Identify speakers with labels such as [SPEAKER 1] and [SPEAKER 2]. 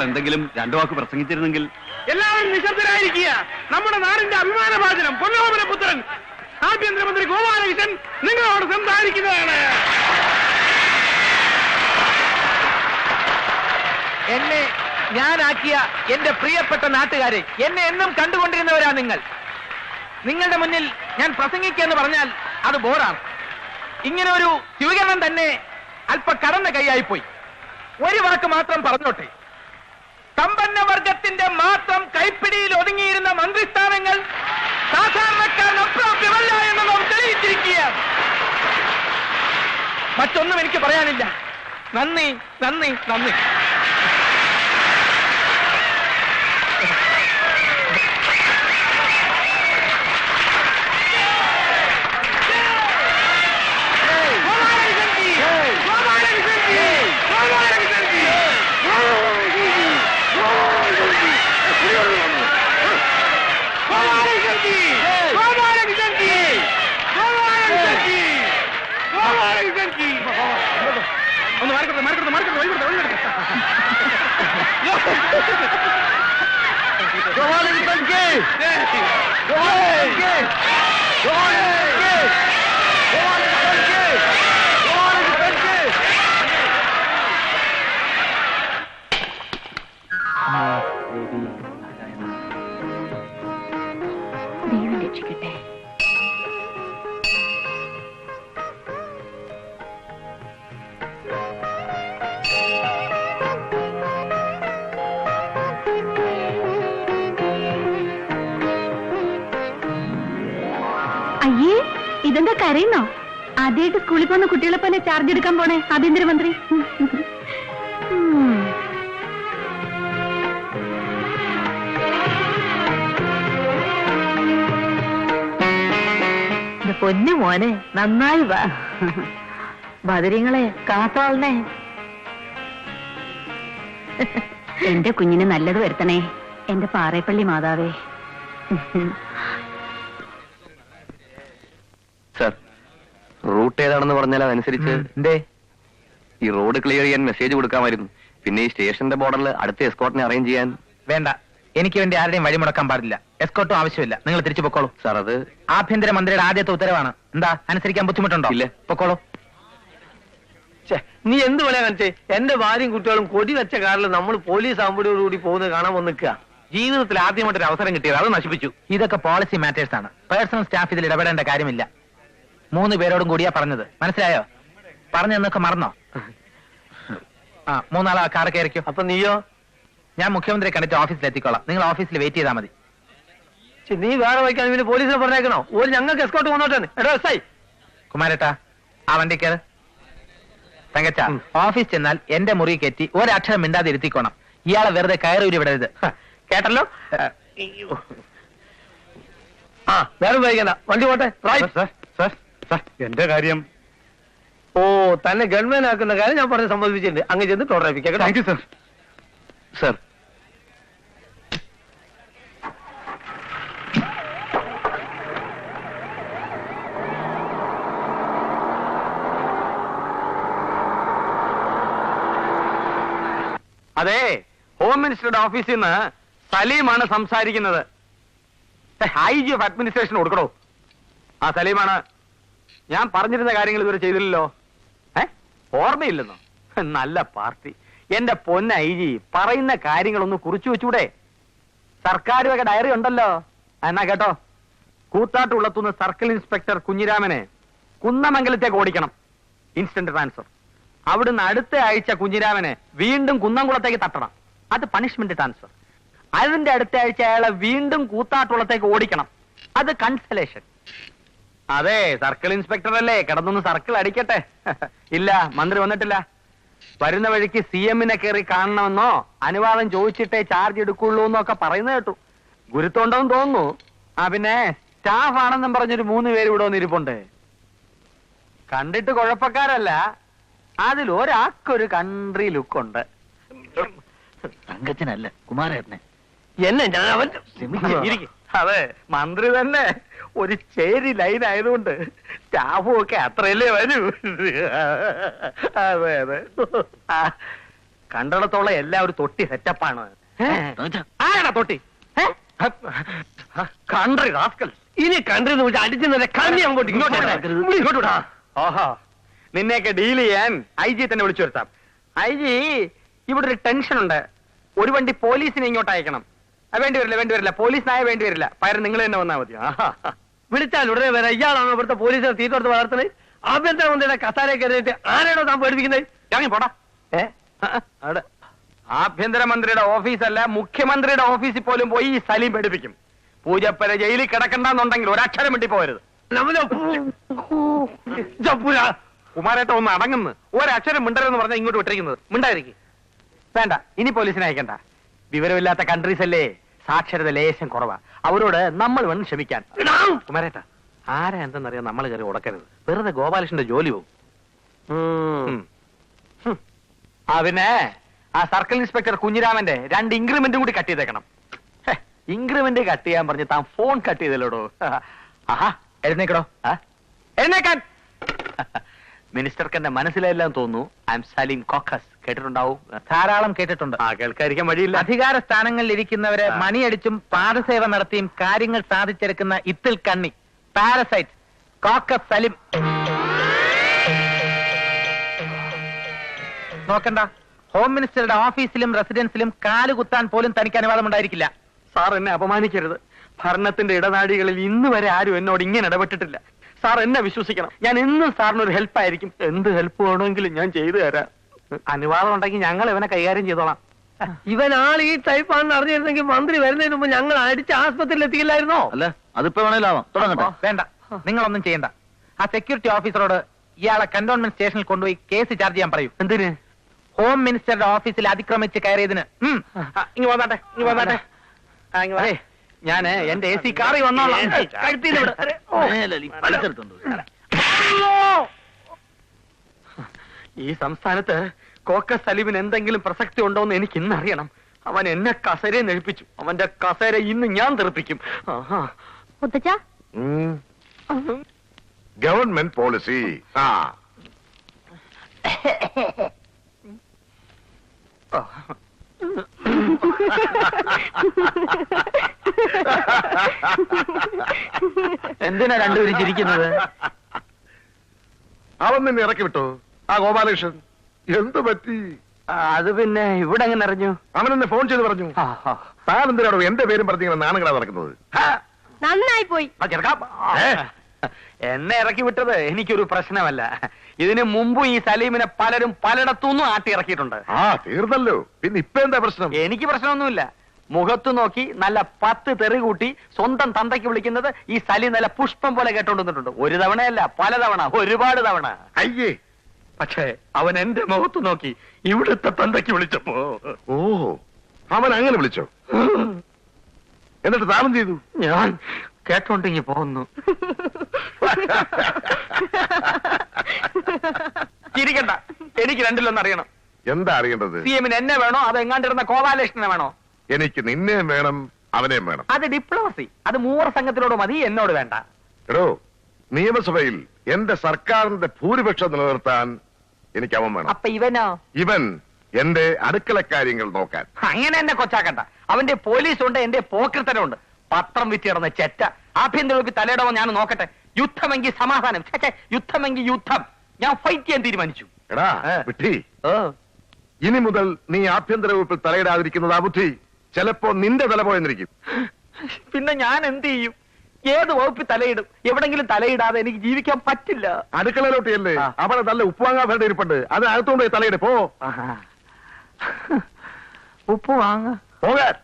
[SPEAKER 1] എന്തെങ്കിലും രണ്ടു വാക്ക് പ്രസംഗിച്ചിരുന്നെങ്കിൽ.
[SPEAKER 2] എല്ലാവരും നിശബ്ദരായിരിക്കുക. നമ്മുടെ നാടിന്റെ അഭിമാനഭാചനം പൊന്നോമന പുത്രൻ ആഭ്യന്തരമന്ത്രി ഗോപാലകൃഷ്ണൻ നിങ്ങളോട് സംസാരിക്കുന്നതാണ്.
[SPEAKER 3] എന്നെ ഞാനാക്കിയ എന്റെ പ്രിയപ്പെട്ട നാട്ടുകാരെ, എന്നെ എന്നും കണ്ടുകൊണ്ടിരുന്നവരാ നിങ്ങൾ. നിങ്ങളുടെ മുന്നിൽ ഞാൻ പ്രസംഗിക്കുക എന്ന് പറഞ്ഞാൽ അത് ബോറാണ്. ഇങ്ങനെ ഒരു സ്വീകരണം തന്നെ അല്പ കടന്ന കൈയായിപ്പോയി. ഒരു വാക്ക് മാത്രം പറഞ്ഞോട്ടെ. സമ്പന്ന വർഗത്തിന്റെ മാത്രം കൈപ്പിടിയിൽ ഒതുങ്ങിയിരുന്ന മന്ത്രിസ്ഥാനങ്ങൾ സാധാരണക്കാരന് അപ്രാപ്യമല്ല എന്ന് നാം തെളിയിച്ചിരിക്കുകയാണ്. മറ്റൊന്നും എനിക്ക് പറയാനില്ല. നന്ദി, നന്ദി, നന്ദി.
[SPEAKER 2] ഒന്ന് മാറിക്കൊടുത്ത് മാറിക്കൊടുത്ത് മാറിക്കൊടുത്ത്
[SPEAKER 4] ദൈവം രക്ഷിക്കട്ടെ. അയ്യേ, ഇതെന്താ കരയുന്നോ? ആദ്യമായിട്ട് സ്കൂളിൽ പോകുന്ന കുട്ടികളെ പോലെ ചാർജ് എടുക്കാൻ പോണേ ആഭ്യന്തരമന്ത്രി. പൊന്നു മോനെ, നന്നായി വാ. ബദരിങ്ങളെ കാത്തോളണേ. എന്റെ കുഞ്ഞിന് നല്ലത് വരുത്തണേ, എന്റെ പാറേപ്പള്ളി മാതാവേ.
[SPEAKER 1] സർ, റൂട്ട് ഏതാണെന്ന് പറഞ്ഞാൽ അതനുസരിച്ച് ഈ റോഡ് ക്ലിയർ ചെയ്യാൻ മെസ്സേജ് കൊടുക്കാമായിരുന്നു. പിന്നെ ഈ സ്റ്റേഷന്റെ ബോർഡറിൽ അടുത്ത എസ്കോർട്ടിനെ അറേഞ്ച് ചെയ്യാൻ.
[SPEAKER 3] വേണ്ട, എനിക്ക് വേണ്ടി ആരുടെയും വഴിമുടക്കാൻ പാടില്ല. എസ്കോർട്ടും ആവശ്യമില്ല. നിങ്ങൾ തിരിച്ചു പൊക്കോളൂ.
[SPEAKER 1] സാർ, അത്
[SPEAKER 3] ആഭ്യന്തരമന്ത്രിയുടെ ആദ്യത്തെ ഉത്തരവാണ്. എന്താ, അനുസരിക്കാൻ ബുദ്ധിമുട്ടുണ്ടോ?
[SPEAKER 1] ഇല്ല,
[SPEAKER 3] പൊക്കോളൂ.
[SPEAKER 5] നീ എന്ത് പോലെ കാണിച്ചേ? എന്റെ ഭാര്യയും കുട്ടികളും കൊടി വെച്ച കാറിൽ നമ്മൾ പോലീസ് ആകുമ്പോഴോടുകൂടി പോകുന്നത് കാണാൻ വന്ന് നിൽക്കുക.
[SPEAKER 3] ജീവിതത്തിൽ ആദ്യമായിട്ടൊരു അവസരം കിട്ടിയത്, അത് നശിപ്പിച്ചു. ഇതൊക്കെ പോളിസി മാറ്റേഴ്സ് ആണ്. പേഴ്സണൽ സ്റ്റാഫ് ഇതിൽ ഇടപെടേണ്ട കാര്യമില്ല. 3 പേരോടും കൂടിയാ പറഞ്ഞത്, മനസ്സിലായോ? പറഞ്ഞെന്നൊക്കെ മറന്നോ? 3 ആളാ കാർ കയറിക്കോ.
[SPEAKER 5] അപ്പൊ നീയോ?
[SPEAKER 3] ഞാൻ മുഖ്യമന്ത്രിയെ കണ്ടിട്ട് ഓഫീസിൽ എത്തിക്കോളാം. നിങ്ങൾ ഓഫീസിൽ വെയിറ്റ് ചെയ്താൽ മതി.
[SPEAKER 5] നീ വേറെ വയ്ക്കാൻ പിന്നെ പോലീസിനെ പറഞ്ഞേക്കണോ? ഒരു ഞങ്ങൾക്ക് എസ്കോർട്ട് വന്നോട്ടെ. എടോ എസ് ഐ
[SPEAKER 3] കുമാരേട്ടാ, ആ വണ്ടി കയറ്. തങ്കച്ച, ഓഫീസ് ചെന്നാൽ എന്റെ മുറി കയറ്റി ഒരക്ഷരം മിണ്ടാതെ ഇരുത്തിക്കോണം. ഇയാളെ വെറുതെ കയറൂരി വിടരുത്, കേട്ടല്ലോ?
[SPEAKER 5] വേറെ വൈകണ്ട, വണ്ടി പോട്ടെ.
[SPEAKER 2] എന്റെ കാര്യം.
[SPEAKER 5] ഓ, തന്നെ ഗവൺമെന്റ് ആക്കുന്ന കാര്യം ഞാൻ പറഞ്ഞ് സമ്മതിപ്പിച്ചിട്ടുണ്ട്. അങ്ങ് ചെന്ന് ടോട്ടറാപ്പിക്കാം.
[SPEAKER 2] Thank you sir.
[SPEAKER 1] സർ,
[SPEAKER 2] അതെ, ഹോം മിനിസ്റ്ററുടെ ഓഫീസിൽ നിന്ന് സലീമാണ് സംസാരിക്കുന്നത്. IG ഓഫ് അഡ്മിനിസ്ട്രേഷൻ കൊടുക്കണോ? ആ സലീമാണ്. ഞാൻ പറഞ്ഞിരുന്ന കാര്യങ്ങൾ ഇതുവരെ ചെയ്തില്ലല്ലോ. ഓർമ്മയില്ലെന്നോ? നല്ല പാർട്ടി. എന്റെ പൊന്ന IG, പറയുന്ന കാര്യങ്ങളൊന്ന് കുറിച്ചു വെച്ചൂടെ? സർക്കാർ വക ഡയറി ഉണ്ടല്ലോ. എന്നാ കേട്ടോ, കൂത്താട്ടുള്ളത്തുനിന്ന് സർക്കിൾ ഇൻസ്പെക്ടർ കുഞ്ഞിരാമനെ കുന്നമംഗലത്തേക്ക് ഓടിക്കണം. Instant transfer. അവിടുന്ന് അടുത്ത ആഴ്ച കുഞ്ഞിരാമനെ വീണ്ടും കുന്നംകുളത്തേക്ക് തട്ടണം. അത് പണിഷ്മെന്റ് ട്രാൻസ്ഫർ. അതിന്റെ അടുത്ത ആഴ്ച അയാളെ വീണ്ടും കൂത്താട്ടുള്ളത്തേക്ക് ഓടിക്കണം. അത് കൺസലേഷൻ. അതെ, സർക്കിൾ ഇൻസ്പെക്ടർ അല്ലേ, കിടന്നൊന്ന് സർക്കിൾ അടിക്കട്ടെ. ഇല്ല, മന്ത്രി വന്നിട്ടില്ല. വരുന്ന വഴിക്ക് CM-നെ കയറി കാണണമെന്നോ അനുവാദം ചോദിച്ചിട്ടേ ചാർജ് എടുക്കുള്ളൂ എന്നൊക്കെ പറയുന്നത് കേട്ടു. ഗുരുത്തോണ്ടെന്ന് തോന്നുന്നു. പിന്നെ സ്റ്റാഫ് ആണെന്നും പറഞ്ഞൊരു 3 പേര് ഇവിടെ വന്നിരിപ്പുണ്ട്. കണ്ടിട്ട് കുഴപ്പക്കാരല്ല, അതിലൊരാൾക്കൊരു കൺട്രി ലുക്കുണ്ട്.
[SPEAKER 3] തങ്കച്ചനല്ല, കുമാരേട്ടനെ.
[SPEAKER 5] എന്നെ അവൻ
[SPEAKER 2] അതെ, മന്ത്രി തന്നെ ഒരു ചേരി ലൈൻ ആയതുകൊണ്ട് സ്റ്റാഫും ഒക്കെ അത്രയല്ലേ വരൂ. അതെ അതെ. കണ്ടിടത്തോളം എല്ലാം ഒരു തൊട്ടി സെറ്റപ്പാണ്. ആരാടാ തൊട്ടി? Country rascal.
[SPEAKER 5] ഇനി കൺട്രി എന്ന് വിളിച്ച് അടിച്ചു നിന്നെ കണ്ണി അങ്ങോട്ട്
[SPEAKER 2] ഇങ്ങോട്ട്. ഓഹോ, നിന്നെയൊക്കെ ഡീൽ ചെയ്യാൻ ഐ ജി തന്നെ വിളിച്ചു വരുത്താം. ഐ ജി, ഇവിടെ ഒരു ടെൻഷൻ ഉണ്ട്. ഒരു വണ്ടി പോലീസിനെ ഇങ്ങോട്ട് അയക്കണം. വേണ്ടി വരില്ല പോലീസിനായ വേണ്ടി വരില്ല. പകരം നിങ്ങൾ തന്നെ വന്നാൽ മതി.
[SPEAKER 5] വിളിച്ചാൽ ഉടനെ വരാം. ഇയാളാണോ ഇവിടുത്തെ പോലീസിനെ തീറ്റെടുത്ത് വളർത്തുന്നത്? ആഭ്യന്തരമന്ത്രിയുടെ കസാരയെ കയറിയിട്ട് ആരാണോ താൻ പേടിപ്പിക്കുന്നത്?
[SPEAKER 2] ഇറങ്ങി പോടാ. അവിടെ ആഭ്യന്തരമന്ത്രിയുടെ ഓഫീസല്ല, മുഖ്യമന്ത്രിയുടെ ഓഫീസിൽ പോലും പോയി ഈ സലീം പേടിപ്പിക്കും. പൂജപ്പര ജയിലിൽ കിടക്കണ്ടെന്നുണ്ടെങ്കിൽ ഒരക്ഷരം വേണ്ടി പോകരുത്. കുമാരേട്ട ഒന്ന് അടങ്ങുന്നു. ഒരക്ഷരം മിണ്ടരെന്ന് പറഞ്ഞാൽ ഇങ്ങോട്ട് വിട്ടിരിക്കുന്നത്. മിണ്ടായിരിക്കും. വേണ്ട, ഇനി പോലീസിനെ അയക്കണ്ട. വിവരമില്ലാത്ത കൺട്രീസ് അല്ലേ, സാക്ഷരത ലേശം കുറവാ. അവരോട് നമ്മൾ വേണം ക്ഷമിക്കാൻ. കുമാരേട്ട, ആരാ എന്തെന്നറിയാൻ നമ്മൾ കയറി ഉടക്കരുത്. വെറുതെ ഗോപാലകൃഷ്ണന്റെ ജോലി പോകും. പിന്നെ ആ സർക്കിൾ ഇൻസ്പെക്ടർ കുഞ്ഞിരാമന്റെ 2 ഇൻക്രിമെന്റും കൂടി കട്ട് ചെയ്തേക്കണം. ഇൻക്രിമെന്റ് കട്ട് ചെയ്യാൻ പറഞ്ഞ് താൻ ഫോൺ കട്ട് ചെയ്തല്ലോടോ. ആഹാ, എഴുന്നേക്കടോ. എഴുന്നേക്കാൻ. മിനിസ്റ്റർക്ക് എന്റെ മനസ്സിലെല്ലാം തോന്നുന്നു. I M Saleem caucus. കേട്ടിട്ടുണ്ടാവും.
[SPEAKER 3] ധാരാളം കേട്ടിട്ടുണ്ട്.
[SPEAKER 2] കേൾക്കാതിരിക്കാൻ വഴിയില്ല.
[SPEAKER 3] അധികാര സ്ഥാനങ്ങളിൽ ഇരിക്കുന്നവരെ മണിയടിച്ചും പാദസേവ നടത്തിയും കാര്യങ്ങൾ സാധിച്ചെടുക്കുന്ന ഇത്തിൽ കണ്ണി, പാരസൈറ്റ്, കോക്കസ് സലീം. നോക്കണ്ട, ഹോം മിനിസ്റ്ററുടെ ഓഫീസിലും റെസിഡൻസിലും കാലുകുത്താൻ പോലും തനിക്ക് അനുവാദം ഉണ്ടായിരിക്കില്ല.
[SPEAKER 2] സാർ എന്നെ അപമാനിക്കരുത്. ഭരണത്തിന്റെ ഇടനാഴികളിൽ ഇന്ന് വരെ ആരും എന്നോട് ഇങ്ങനെ ഇടപെട്ടിട്ടില്ല. സാർ എന്നെ വിശ്വസിക്കണം. ഞാൻ എന്നും സാറിനൊരു ഹെൽപ്പായിരിക്കും. എന്ത് ഹെൽപ്പ് വേണമെങ്കിലും ഞാൻ ചെയ്തു തരാം. അനുവാദം ഉണ്ടെങ്കിൽ ഞങ്ങൾ ഇവനെ കൈകാര്യം ചെയ്തോളാം.
[SPEAKER 5] ഇവൻ ആൾ ഈ ടൈപ്പാണെന്ന് അറിഞ്ഞിരുന്നെങ്കിൽ മന്ത്രി വരുന്നതിന് മുമ്പ് ഞങ്ങൾ അടിച്ച് ആസ്പത്രിയിൽ എത്തിക്കില്ലായിരുന്നോ?
[SPEAKER 1] അല്ല, അതിപ്പോ വേണേലാവാം. തുടങ്ങട്ടെ.
[SPEAKER 3] വേണ്ട, നിങ്ങളൊന്നും ചെയ്യണ്ട. ആ സെക്യൂരിറ്റി ഓഫീസറോട് ഇയാളെ കന്റോൺമെന്റ് സ്റ്റേഷനിൽ കൊണ്ടുപോയി കേസ് ചാർജ് ചെയ്യാൻ പറയൂ.
[SPEAKER 2] എന്തിന്?
[SPEAKER 3] ഹോം മിനിസ്റ്ററുടെ ഓഫീസിൽ അതിക്രമിച്ച് കയറിയതിന്.
[SPEAKER 2] ഇങ്ങ് വന്നാട്ടെ. ഞാന് എന്റെ AC കാറിൽ വന്നോളാം. ഈ സംസ്ഥാനത്ത് കോക്കസ് സലീമിന് എന്തെങ്കിലും പ്രസക്തി ഉണ്ടോ എന്ന് എനിക്ക് ഇന്നറിയണം. അവൻ എന്നെ കസേരയെ നെഴിപ്പിച്ചു. അവന്റെ കസേര ഇന്ന് ഞാൻ തെറിപ്പിക്കും.
[SPEAKER 6] Government policy.
[SPEAKER 2] എന്തിനാ രണ്ടുപേരും ചിരിക്കുന്നത്?
[SPEAKER 6] അവൻ നിന്നെ ഇറക്കി വിട്ടോ ആ ഗോപാലകൃഷ്ണൻ? എന്തു പറ്റി?
[SPEAKER 2] അത് പിന്നെ ഇവിടെ എങ്ങനെ അറിഞ്ഞു?
[SPEAKER 6] അവൻ എന്നെ ഫോൺ ചെയ്ത് പറഞ്ഞു. താൻ എന്തിനാണോ എന്റെ പേരും പറഞ്ഞിങ്ങനെ നാണങ്ങളാ നടക്കുന്നത്?
[SPEAKER 4] നന്നായി പോയി.
[SPEAKER 2] എന്നെ ഇറക്കി വിട്ടത് എനിക്കൊരു പ്രശ്നമല്ല. ഇതിനു മുമ്പ് ഈ സലീമിനെ പലരും പലയിടത്തുനിന്നും ആട്ടി ഇറക്കിയിട്ടുണ്ട്.
[SPEAKER 6] തീർന്നല്ലോ. പിന്നെ ഇപ്പൊ എന്താ പ്രശ്നം?
[SPEAKER 2] എനിക്ക് പ്രശ്നമൊന്നുമില്ല. മുഖത്ത് നോക്കി നല്ല 10 തെറി കൂട്ടി സ്വന്തം തന്തയ്ക്ക് വിളിക്കുന്നത് ഈ സലീം നല്ല പുഷ്പം പോലെ കേട്ടോണ്ടിട്ടുണ്ട്. ഒരു തവണയല്ല, പലതവണ, ഒരുപാട് തവണ.
[SPEAKER 6] അയ്യേ.
[SPEAKER 2] പക്ഷേ അവൻ എന്റെ മുഖത്ത് നോക്കി ഇവിടുത്തെ തന്തയ്ക്ക് വിളിച്ചപ്പോ,
[SPEAKER 6] ഓ, അവൻ അങ്ങനെ വിളിച്ചോ? എന്നിട്ട് താളം ചെയ്തു?
[SPEAKER 2] ഞാൻ കേട്ടോണ്ടിങ്ങി പോകുന്നു. ചിരിക്കണ്ട, എനിക്ക് രണ്ടിലൊന്നും അറിയണം.
[SPEAKER 6] എന്താ അറിയേണ്ടത്?
[SPEAKER 2] CM-ന് എന്നെ വേണോ അതോ എങ്ങാണ്ടിരുന്ന ഗോപാലകൃഷ്ണനെ വേണോ?
[SPEAKER 6] എനിക്ക് നിന്നെയും വേണം, അവനെയും വേണം.
[SPEAKER 2] അത് ഡിപ്ലോമസി. അത് മൂവർ സംഘത്തിനോട് മതി, എന്നോട് വേണ്ട.
[SPEAKER 6] എടോ, നിയമസഭയിൽ എന്റെ സർക്കാരിന്റെ ഭൂരിപക്ഷം നിലനിർത്താൻ എനിക്ക് അവൻ വേണം.
[SPEAKER 2] അപ്പൊ ഇവനോ?
[SPEAKER 6] ഇവൻ എന്റെ അടുക്കള കാര്യങ്ങൾ നോക്കാൻ.
[SPEAKER 2] അങ്ങനെ എന്നെ കൊച്ചാക്കണ്ട. അവന്റെ പോലീസുണ്ട്, എന്റെ പോക്കൃത്തനുണ്ട്. പത്രം വിറ്റിടന്ന ചെറ്റ. ആഭ്യന്തര വകുപ്പ് തലയിടവോ ഞാൻ നോക്കട്ടെ. യുദ്ധമെങ്കിൽ സമാധാനം, യുദ്ധമെങ്കിൽ യുദ്ധം. ഞാൻ ഫൈറ്റ് ചെയ്യാൻ തീരുമാനിച്ചു.
[SPEAKER 6] എടാ വിട്ടി, ഇനി മുതൽ നീ ആഭ്യന്തര വകുപ്പിൽ തലയിടാതിരിക്കുന്നതാ ബുദ്ധി. ചിലപ്പോ നിന്റെ തല പോയെന്നിരിക്കും.
[SPEAKER 2] പിന്നെ ഞാൻ എന്ത് ചെയ്യും? ഏത് വകുപ്പിൽ തലയിടും? എവിടെങ്കിലും തലയിടാതെ എനിക്ക് ജീവിക്കാൻ പറ്റില്ല.
[SPEAKER 6] അടുക്കളയിലോട്ടിയല്ലേ, അവിടെ നല്ല ഉപ്പുവാങ്ങാൻ വേണ്ട ഇരിപ്പുണ്ട്. അത് അകത്തോണ്ട് തലയിട്. പോ,
[SPEAKER 2] ഉപ്പ് വാങ്ങ
[SPEAKER 6] പോകാൻ.